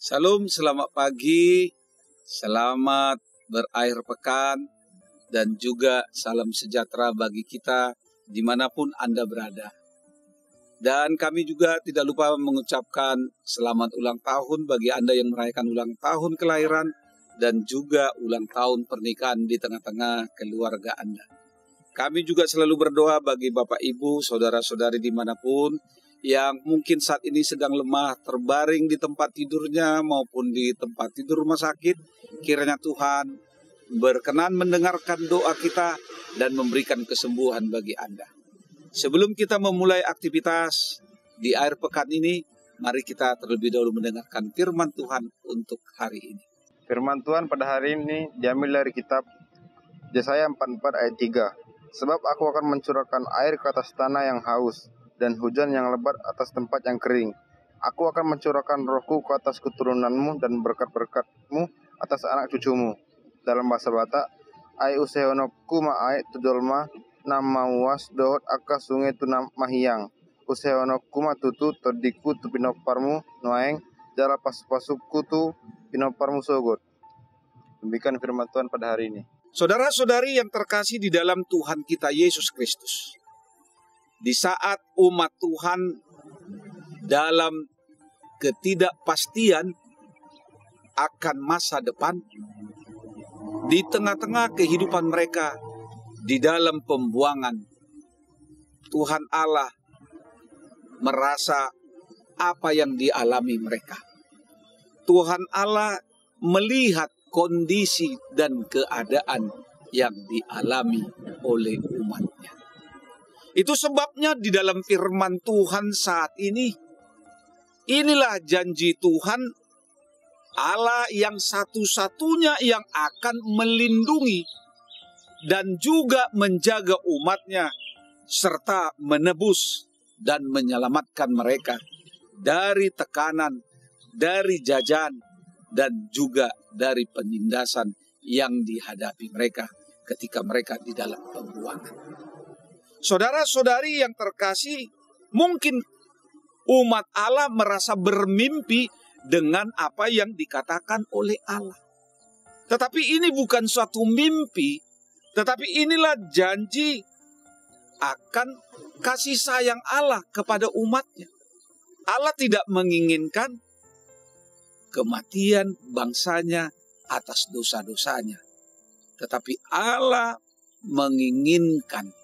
Salam, selamat pagi, selamat berakhir pekan, dan juga salam sejahtera bagi kita dimanapun Anda berada. Dan kami juga tidak lupa mengucapkan selamat ulang tahun bagi Anda yang merayakan ulang tahun kelahiran dan juga ulang tahun pernikahan di tengah-tengah keluarga Anda. Kami juga selalu berdoa bagi Bapak Ibu, saudara-saudari dimanapun yang mungkin saat ini sedang lemah, terbaring di tempat tidurnya maupun di tempat tidur rumah sakit. Kiranya Tuhan berkenan mendengarkan doa kita dan memberikan kesembuhan bagi Anda. Sebelum kita memulai aktivitas di akhir pekan ini, mari kita terlebih dahulu mendengarkan firman Tuhan untuk hari ini. Firman Tuhan pada hari ini diambil dari kitab Yesaya 44 ayat 3. Sebab aku akan mencurahkan air ke atas tanah yang haus, dan hujan yang lebat atas tempat yang kering. Aku akan mencurahkan rohku ke atas keturunanmu dan berkat-berkatmu atas anak cucumu. Dalam bahasa Batak, ai usehonoku ma ai tudolma nama was dohot aka sungai tuna mahiyang. Usehonoku ma tutu todiku tu pinoparmu noeng jala pas-pasuku tu pinoparmu sogot. Demikian firman Tuhan pada hari ini. Saudara-saudari yang terkasih di dalam Tuhan kita Yesus Kristus, di saat umat Tuhan dalam ketidakpastian akan masa depan, di tengah-tengah kehidupan mereka di dalam pembuangan, Tuhan Allah merasa apa yang dialami mereka. Tuhan Allah melihat kondisi dan keadaan yang dialami oleh umatnya. Itu sebabnya di dalam firman Tuhan saat ini, inilah janji Tuhan, Allah yang satu-satunya yang akan melindungi dan juga menjaga umatnya, serta menebus dan menyelamatkan mereka dari tekanan, dari jajan, dan juga dari penindasan yang dihadapi mereka ketika mereka di dalam pembuangan. Saudara-saudari yang terkasih, mungkin umat Allah merasa bermimpi dengan apa yang dikatakan oleh Allah. Tetapi ini bukan suatu mimpi, tetapi inilah janji akan kasih sayang Allah kepada umatnya. Allah tidak menginginkan kematian bangsanya atas dosa-dosanya, tetapi Allah menginginkan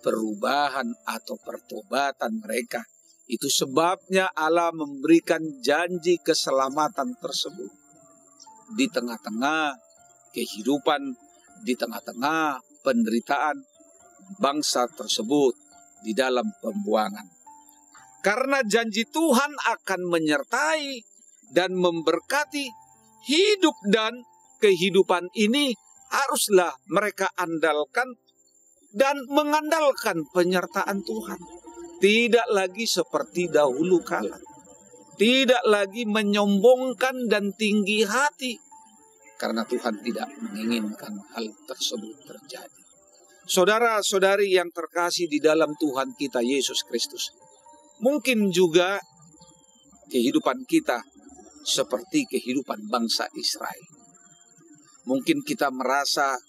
perubahan atau pertobatan mereka. Itu sebabnya Allah memberikan janji keselamatan tersebut di tengah-tengah kehidupan, di tengah-tengah penderitaan bangsa tersebut di dalam pembuangan. Karena janji Tuhan akan menyertai dan memberkati hidup dan kehidupan ini, haruslah mereka andalkan dan mengandalkan penyertaan Tuhan. Tidak lagi seperti dahulu kala. Tidak lagi menyombongkan dan tinggi hati. Karena Tuhan tidak menginginkan hal tersebut terjadi. Saudara-saudari yang terkasih di dalam Tuhan kita Yesus Kristus, mungkin juga kehidupan kita seperti kehidupan bangsa Israel. Mungkin kita merasa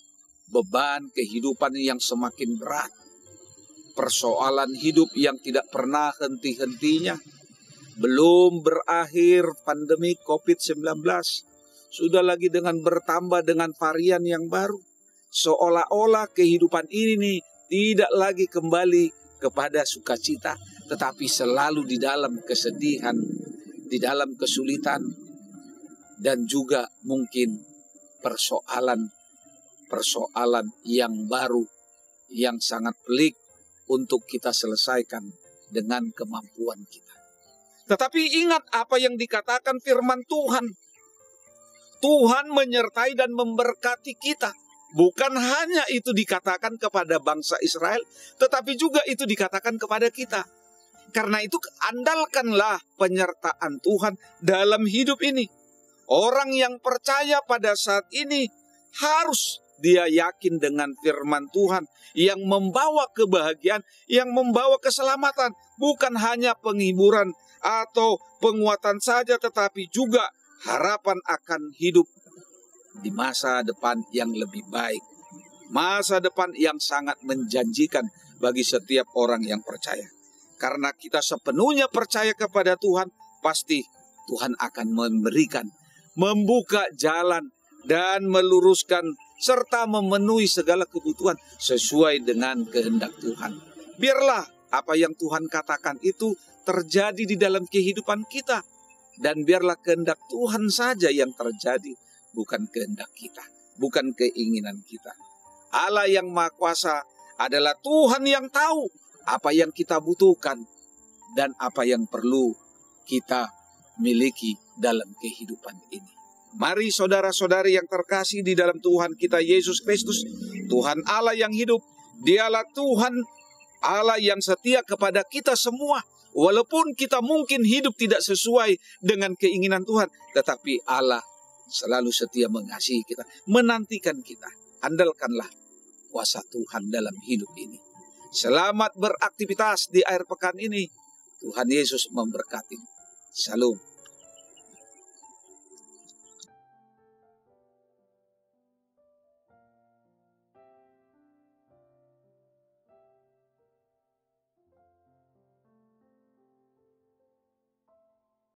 beban kehidupan yang semakin berat, persoalan hidup yang tidak pernah henti-hentinya, belum berakhir pandemi COVID-19, sudah lagi dengan bertambah dengan varian yang baru, seolah-olah kehidupan ini tidak lagi kembali kepada sukacita, tetapi selalu di dalam kesedihan, di dalam kesulitan, dan juga mungkin persoalan yang baru, yang sangat pelik untuk kita selesaikan dengan kemampuan kita. Tetapi ingat apa yang dikatakan firman Tuhan. Tuhan menyertai dan memberkati kita. Bukan hanya itu dikatakan kepada bangsa Israel, tetapi juga itu dikatakan kepada kita. Karena itu andalkanlah penyertaan Tuhan dalam hidup ini. Orang yang percaya pada saat ini harus dia yakin dengan firman Tuhan yang membawa kebahagiaan, yang membawa keselamatan. Bukan hanya penghiburan atau penguatan saja, tetapi juga harapan akan hidup di masa depan yang lebih baik. Masa depan yang sangat menjanjikan bagi setiap orang yang percaya. Karena kita sepenuhnya percaya kepada Tuhan, pasti Tuhan akan memberikan, membuka jalan, dan meluruskan, serta memenuhi segala kebutuhan sesuai dengan kehendak Tuhan. Biarlah apa yang Tuhan katakan itu terjadi di dalam kehidupan kita. Dan biarlah kehendak Tuhan saja yang terjadi, bukan kehendak kita, bukan keinginan kita. Allah yang Maha Kuasa adalah Tuhan yang tahu apa yang kita butuhkan dan apa yang perlu kita miliki dalam kehidupan ini. Mari saudara-saudari yang terkasih di dalam Tuhan kita Yesus Kristus, Tuhan Allah yang hidup, Dialah Tuhan Allah yang setia kepada kita semua. Walaupun kita mungkin hidup tidak sesuai dengan keinginan Tuhan, tetapi Allah selalu setia mengasihi kita, menantikan kita. Andalkanlah kuasa Tuhan dalam hidup ini. Selamat beraktivitas di akhir pekan ini. Tuhan Yesus memberkati. Shalom.